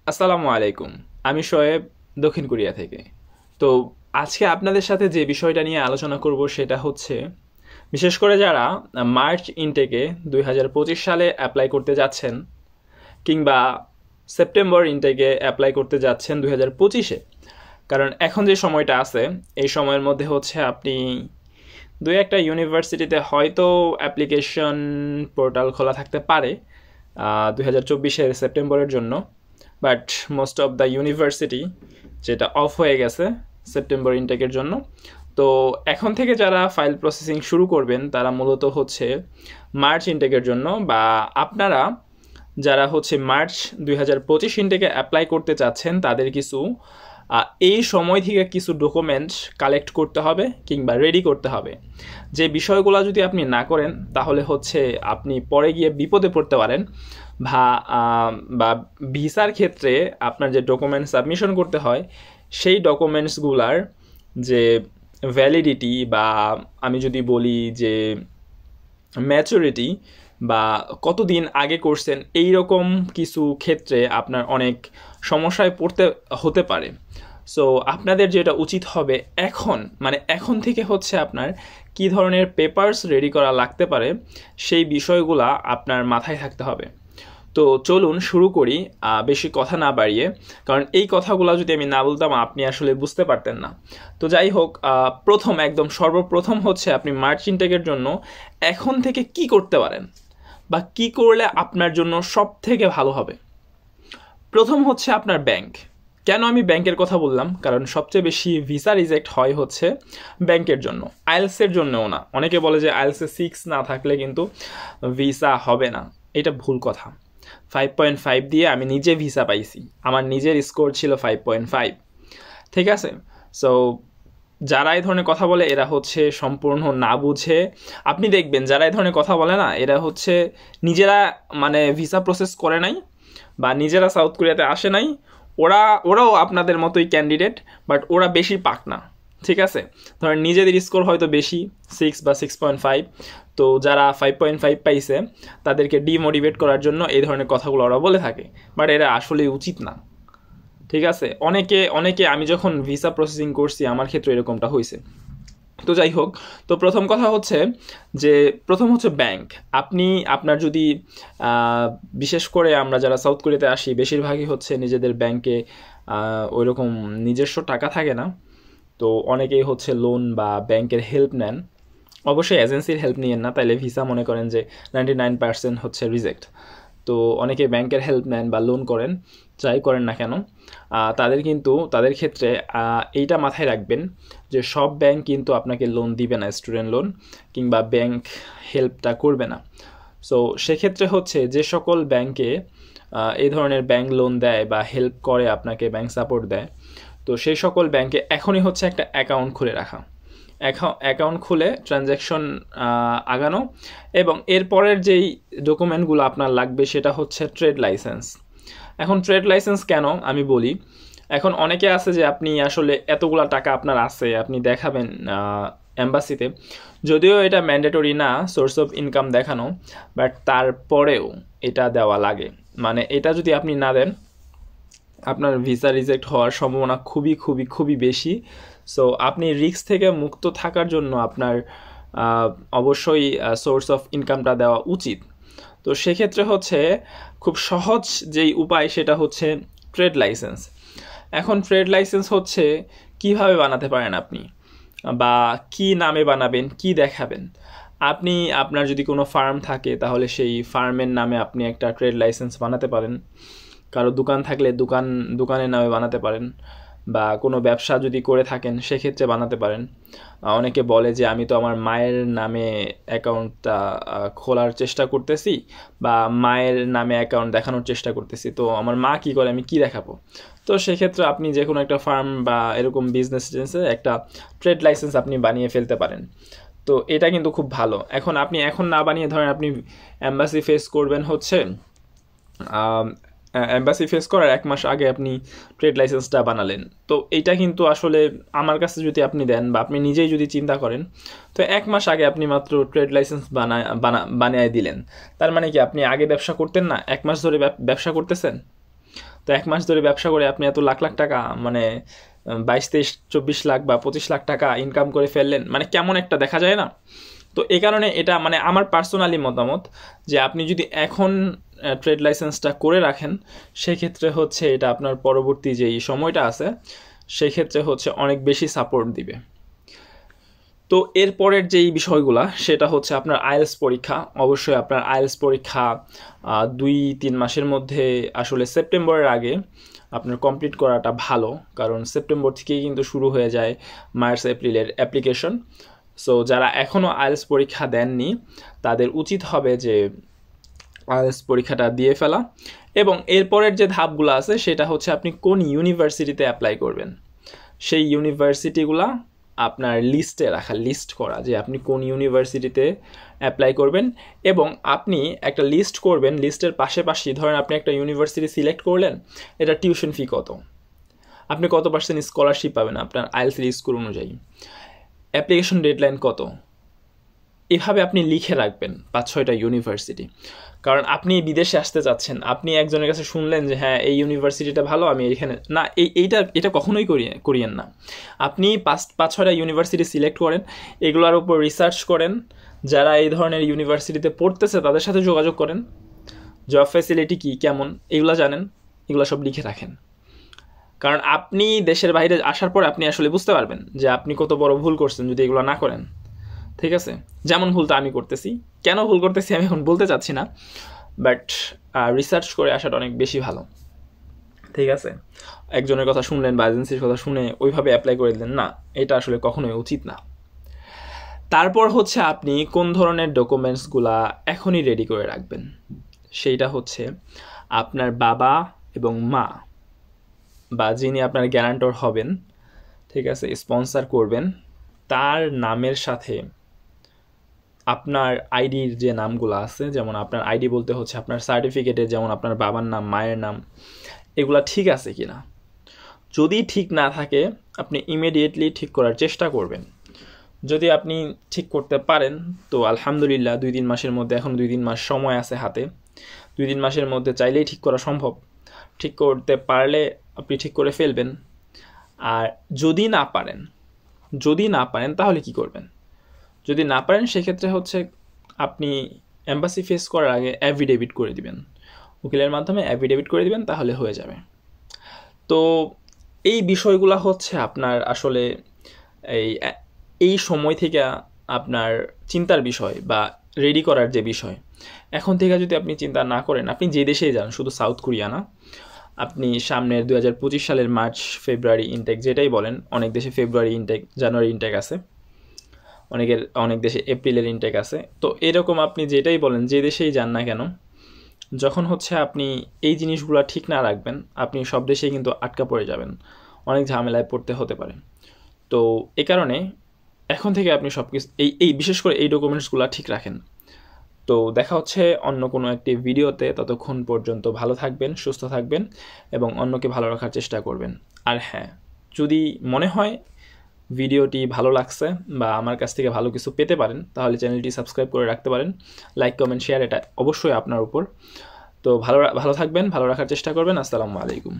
আসসালামু আলাইকুম। আমি শোয়েব, দক্ষিণ কোরিয়া থেকে। তো আজকে আপনাদের সাথে যে বিষয়টা নিয়ে আলোচনা করব সেটা হচ্ছে বিশেষ করে যারা মার্চ ইনটেকে 2025 সালে অ্যাপ্লাই করতে যাচ্ছেন কিংবা সেপ্টেম্বর ইনটেকে অ্যাপ্লাই করতে যাচ্ছেন 2025-এ। কারণ এখন যে সময়টা আছে এই সময়ের মধ্যে হচ্ছে আপনি দুই একটা ইউনিভার্সিটিতে হয়তো অ্যাপ্লিকেশন পোর্টাল খোলা থাকতে পারে 2024-এর সেপ্টেম্বরের জন্য, but most of the university যেটা অফ হয়ে গেছে সেপ্টেম্বর ইনটেকের জন্য। তো এখন থেকে যারা ফাইল প্রসেসিং শুরু করবেন তারা মূলত হচ্ছে মার্চ ইনটেকের জন্য, বা আপনারা যারা হচ্ছে মার্চ 2025 ইনটেকে অ্যাপ্লাই করতে চাচ্ছেন তাদের কিছু এই সময় থেকে কিছু ডকুমেন্টস কালেক্ট করতে হবে কিংবা রেডি করতে হবে। যে বিষয়গুলো যদি আপনি না করেন তাহলে হচ্ছে আপনি পরে গিয়ে বিপদে পড়তে পারেন, বা বা ভিসার ক্ষেত্রে আপনার যে ডকুমেন্টস সাবমিশন করতে হয় সেই ডকুমেন্টসগুলার যে ভ্যালিডিটি, বা আমি যদি বলি যে ম্যাচুরিটি, বা কতদিন আগে করছেন, এই রকম কিছু ক্ষেত্রে আপনার অনেক সমস্যায় পড়তে হতে পারে। সো আপনাদের যেটা উচিত হবে এখন থেকে হচ্ছে আপনার কি ধরনের পেপারস রেডি করা লাগতে পারে সেই বিষয়গুলা আপনার মাথায় থাকতে হবে। তো চলুন শুরু করি বেশি কথা না বাড়িয়ে, কারণ এই কথাগুলো যদি আমি না বলতাম আপনি আসলে বুঝতে পারতেন না। তো যাই হোক, একদম সর্বপ্রথম হচ্ছে আপনি মার্চ ইনটেকের জন্য এখন থেকে কি করতে পারেন বা কি করলে আপনার জন্য সব থেকে ভালো হবে। প্রথম হচ্ছে আপনার ব্যাংক। কেন আমি ব্যাংকের কথা বললাম? কারণ সবচেয়ে বেশি ভিসা রিজেক্ট হয় হচ্ছে ব্যাংকের জন্য, আইএলসের জন্যও না। অনেকে বলে যে আইএলসে 6 না থাকলে কিন্তু ভিসা হবে না। এটা ভুল কথা। 5.5 দিয়ে আমি নিজে ভিসা পাইছি, আমার নিজের স্কোর ছিল 5.5। ঠিক আছে? সো যারা এই ধরনের কথা বলে এরা হচ্ছে সম্পূর্ণ না বুঝে। আপনি দেখবেন যারা এই ধরনের কথা বলে না এরা হচ্ছে নিজেরা ভিসা প্রসেস করে নাই, বা নিজেরা সাউথ কোরিয়াতে আসে নাই। ওরাও আপনাদের মতোই ক্যান্ডিডেট, বাট ওরা বেশি পাক না। ঠিক আছে? ধরেন নিজেদের স্কোর হয়তো বেশি, 6 বা 6.5। তো যারা 5.5 পাইছে তাদেরকে ডিমোটিভেট করার জন্য এই ধরনের কথাগুলো ওরা বলে থাকে, বাট এরা আসলে উচিত না। ঠিক আছে? অনেকে অনেকে আমি যখন ভিসা প্রসেসিং করছি আমার ক্ষেত্রে এরকমটা হয়েছে। তো যাই হোক, তো প্রথম হচ্ছে ব্যাংক। আপনি আপনার যদি বিশেষ করে আমরা যারা সাউথ কোরিয়াতে আসি বেশিরভাগই হচ্ছে নিজেদের ব্যাংকে ওইরকম নিজস্ব টাকা থাকে না। তো অনেকেই হচ্ছে লোন বা ব্যাংকের হেল্প নেন। অবশ্যই এজেন্সির হেল্প নিয়েন না, তাইলে ভিসা মনে করেন যে 99% হচ্ছে রিজেক্ট। তো অনেকে ব্যাংকের হেল্প নেন বা লোন করেন, যাই করেন না কেন তাদের ক্ষেত্রে এইটা মাথায় রাখবেন যে সব ব্যাংক কিন্তু আপনাকে লোন দিবে না, স্টুডেন্ট লোন কিংবা ব্যাংক হেল্পটা করবে না। সো সেক্ষেত্রে হচ্ছে যে সকল ব্যাংকে এই ধরনের ব্যাংক লোন দেয় বা হেল্প করে, আপনাকে ব্যাংক সাপোর্ট দেয়, তো সেই সকল ব্যাংকে এখনই হচ্ছে একটা অ্যাকাউন্ট খুলে রাখা, অ্যাকাউন্ট খুলে ট্রানজ্যাকশন আগানো। এবং এরপরের যেই ডকুমেন্টগুলো আপনার লাগবে সেটা হচ্ছে ট্রেড লাইসেন্স। এখন ট্রেড লাইসেন্স কেন আমি বলি, এখন অনেকে আছে যে আপনি আসলে এতগুলা টাকা আপনার আছে, আপনি দেখাবেন এম্বাসিতে, যদিও এটা ম্যান্ডেটরি না সোর্স অফ ইনকাম দেখানো, বাট তারপরেও এটা দেওয়া লাগে। এটা যদি আপনি না দেন আপনার ভিসা রিজেক্ট হওয়ার সম্ভাবনা খুবই খুবই খুবই বেশি। সো আপনি রিস্ক থেকে মুক্ত থাকার জন্য আপনার অবশ্যই সোর্স অফ ইনকামটা দেওয়া উচিত। তো সেক্ষেত্রে হচ্ছে খুব সহজ যেই উপায় সেটা হচ্ছে ট্রেড লাইসেন্স। এখন ট্রেড লাইসেন্স হচ্ছে কিভাবে বানাতে পারেন আপনি, বা কি নামে বানাবেন, কি দেখাবেন। আপনি আপনার যদি কোনো ফার্ম থাকে তাহলে সেই ফার্মের নামে আপনি একটা ট্রেড লাইসেন্স বানাতে পারেন। কারো দোকান থাকলে দোকানের নামে বানাতে পারেন, বা কোনো ব্যবসা যদি করে থাকেন সেক্ষেত্রে বানাতে পারেন। অনেকে বলে যে আমি তো আমার মায়ের নামে অ্যাকাউন্টটা খোলার চেষ্টা করতেছি, বা মায়ের নামে অ্যাকাউন্ট দেখানোর চেষ্টা করতেছি, তো আমার মা কি করে আমি কি দেখাবো। তো সেক্ষেত্রে আপনি যে কোনো একটা ফার্ম বা এরকম বিজনেস একটা ট্রেড লাইসেন্স আপনি বানিয়ে ফেলতে পারেন। তো এটা কিন্তু খুব ভালো। আপনি এখন না বানিয়ে ধরেন আপনি এম্বাসি ফেস করবেন হচ্ছে এম্বাসি ফেস করার 1 মাস আগে আপনি ট্রেড লাইসেন্সটা বানালেন। তো এইটা কিন্তু আসলে আমার কাছে যদি আপনি দেন বা আপনি নিজেই যদি চিন্তা করেন, তো 1 মাস আগে আপনি মাত্র ট্রেড লাইসেন্স বানিয়ে দিলেন। তার মানে কি আপনি আগে ব্যবসা করতেন না, 1 মাস ধরে ব্যবসা করতেছেন। তো 1 মাস ধরে ব্যবসা করে আপনি এত লাখ লাখ টাকা মানে 22-23-24 লাখ বা 25 লাখ টাকা ইনকাম করে ফেললেন, মানে কেমন একটা দেখা যায় না? তো এই কারণে এটা মানে আমার পার্সোনালি মতামত যে আপনি যদি এখন ট্রেড লাইসেন্সটা করে রাখেন, সেক্ষেত্রে হচ্ছে এটা আপনার পরবর্তী যেই সময়টা আছে সেক্ষেত্রে হচ্ছে অনেক বেশি সাপোর্ট দিবে। তো এরপরের যেই বিষয়গুলা সেটা হচ্ছে আপনার আইএলটিএস পরীক্ষা। অবশ্যই আপনার আইএলটিএস পরীক্ষা 2-3 মাসের মধ্যে আসলে সেপ্টেম্বরের আগে আপনার কমপ্লিট করাটা ভালো, কারণ সেপ্টেম্বর থেকেই কিন্তু শুরু হয়ে যায় মার্চ এপ্রিলের অ্যাপ্লিকেশন। সো যারা এখনও আইএলটিএস পরীক্ষা দেননি তাদের উচিত হবে যে আইএলটিএস পরীক্ষাটা দিয়ে ফেলা। এবং এরপরের যে ধাপগুলো আছে সেটা হচ্ছে আপনি কোন ইউনিভার্সিটিতে অ্যাপ্লাই করবেন, সেই ইউনিভার্সিটিগুলা আপনার লিস্টে রাখা, লিস্ট করা যে আপনি কোন ইউনিভার্সিটিতে অ্যাপ্লাই করবেন। এবং আপনি একটা লিস্ট করবেন, লিস্টের পাশাপাশি ধরেন আপনি একটা ইউনিভার্সিটি সিলেক্ট করলেন, এটা টিউশন ফি কত, আপনি কত % স্কলারশিপ পাবেন আপনার আইএলটিএস স্কোর অনুযায়ী, অ্যাপ্লিকেশন ডেডলাইন কত, এভাবে আপনি লিখে রাখবেন 5-6টা ইউনিভার্সিটি। কারণ আপনি বিদেশে আসতে চাচ্ছেন, আপনি একজনের কাছে শুনলেন যে হ্যাঁ এই ইউনিভার্সিটিটা ভালো, আমি এখানে না, এটা কখনোই করিয়েন না। আপনি 5-6টা ইউনিভার্সিটি সিলেক্ট করেন, এগুলোর উপর রিসার্চ করেন, যারা এই ধরনের ইউনিভার্সিটিতে পড়তেছে তাদের সাথে যোগাযোগ করেন, জব ফ্যাসিলিটি কী কেমন এগুলো জানেন, এগুলো সব লিখে রাখেন। কারণ আপনি দেশের বাইরে আসার পর আপনি আসলে বুঝতে পারবেন যে আপনি কত বড় ভুল করছেন যদি এগুলো না করেন। ঠিক আছে, যেমন ভুলটা আমি করতেছি, কেন ভুল করতেছি আমি এখন বলতে চাচ্ছি না, বাট রিসার্চ করে আসাটা অনেক বেশি ভালো। ঠিক আছে, একজনের কথা শুনলেন বা এজেন্সির কথা শুনে ওইভাবে অ্যাপ্লাই করে দিলেন না, এটা আসলে কখনোই উচিত না। তারপর হচ্ছে আপনি কোন ধরনের ডকুমেন্টসগুলা এখনই রেডি করে রাখবেন, সেইটা হচ্ছে আপনার বাবা এবং মা বা যিনি আপনার গ্যারান্টর হবেন, ঠিক আছে, স্পন্সর করবেন, তার নামের সাথে আপনার আইডির যে নামগুলো আছে, যেমন আপনার আইডি বলতে হচ্ছে আপনার সার্টিফিকেটে যেমন আপনার বাবার নাম, মায়ের নাম, এগুলা ঠিক আছে কিনা। যদি ঠিক না থাকে আপনি ইমিডিয়েটলি ঠিক করার চেষ্টা করবেন। যদি আপনি ঠিক করতে পারেন তো আলহামদুলিল্লাহ, 2-3 মাসের মধ্যে, এখন 2-3 মাস সময় আছে হাতে, 2-3 মাসের মধ্যে চাইলেই ঠিক করা সম্ভব। ঠিক করতে পারলে আপনি ঠিক করে ফেলবেন। আর যদি না পারেন তাহলে কি করবেন? যদি না পারেন সেক্ষেত্রে হচ্ছে আপনি এম্বাসি ফেস করার আগে অ্যাফিডেভিট করে দিবেন, উকিলের মাধ্যমে অ্যাফিডেভিট করে দিবেন, তাহলে হয়ে যাবে। তো এই বিষয়গুলো হচ্ছে আপনার আসলে এই সময় থেকে আপনার চিন্তার বিষয় বা রেডি করার যে বিষয়। এখন থেকে যদি আপনি চিন্তা না করেন, আপনি যে দেশেই যান, শুধু সাউথ কোরিয়া না, আপনি সামনের 2025 সালের মার্চ ফেব্রুয়ারি ইনটেক যেটাই বলেন, অনেক দেশে ফেব্রুয়ারি ইনটেক, জানুয়ারি ইনটেক আছে, অনেক দেশে এপ্রিলের ইনটেক আছে। তো এরকম আপনি যেটাই বলেন, যে দেশেই যান না কেন, যখন হচ্ছে আপনি এই জিনিসগুলো ঠিক না রাখবেন, আপনি সব দেশেই কিন্তু আটকা পড়ে যাবেন, অনেক ঝামেলায় পড়তে হতে পারে। তো এই কারণে এখন থেকে আপনি সব কিছু এই বিশেষ করে এই ডকুমেন্টসগুলো ঠিক রাখেন। তো দেখা হচ্ছে অন্য কোনো একটি ভিডিওতে, ততক্ষণ পর্যন্ত ভালো থাকবেন, সুস্থ থাকবেন এবং অন্যকে ভালো রাখার চেষ্টা করবেন। আর হ্যাঁ, যদি মনে হয় ভিডিওটি ভালো লাগছে বা আমার কাছ থেকে ভালো কিছু পেতে পারেন, তাহলে চ্যানেলটি সাবস্ক্রাইব করে রাখতে পারেন, লাইক কমেন্ট শেয়ার, এটা অবশ্যই আপনার উপর। তো ভালো থাকবেন, ভালো রাখার চেষ্টা করবেন। আসসালামু আলাইকুম।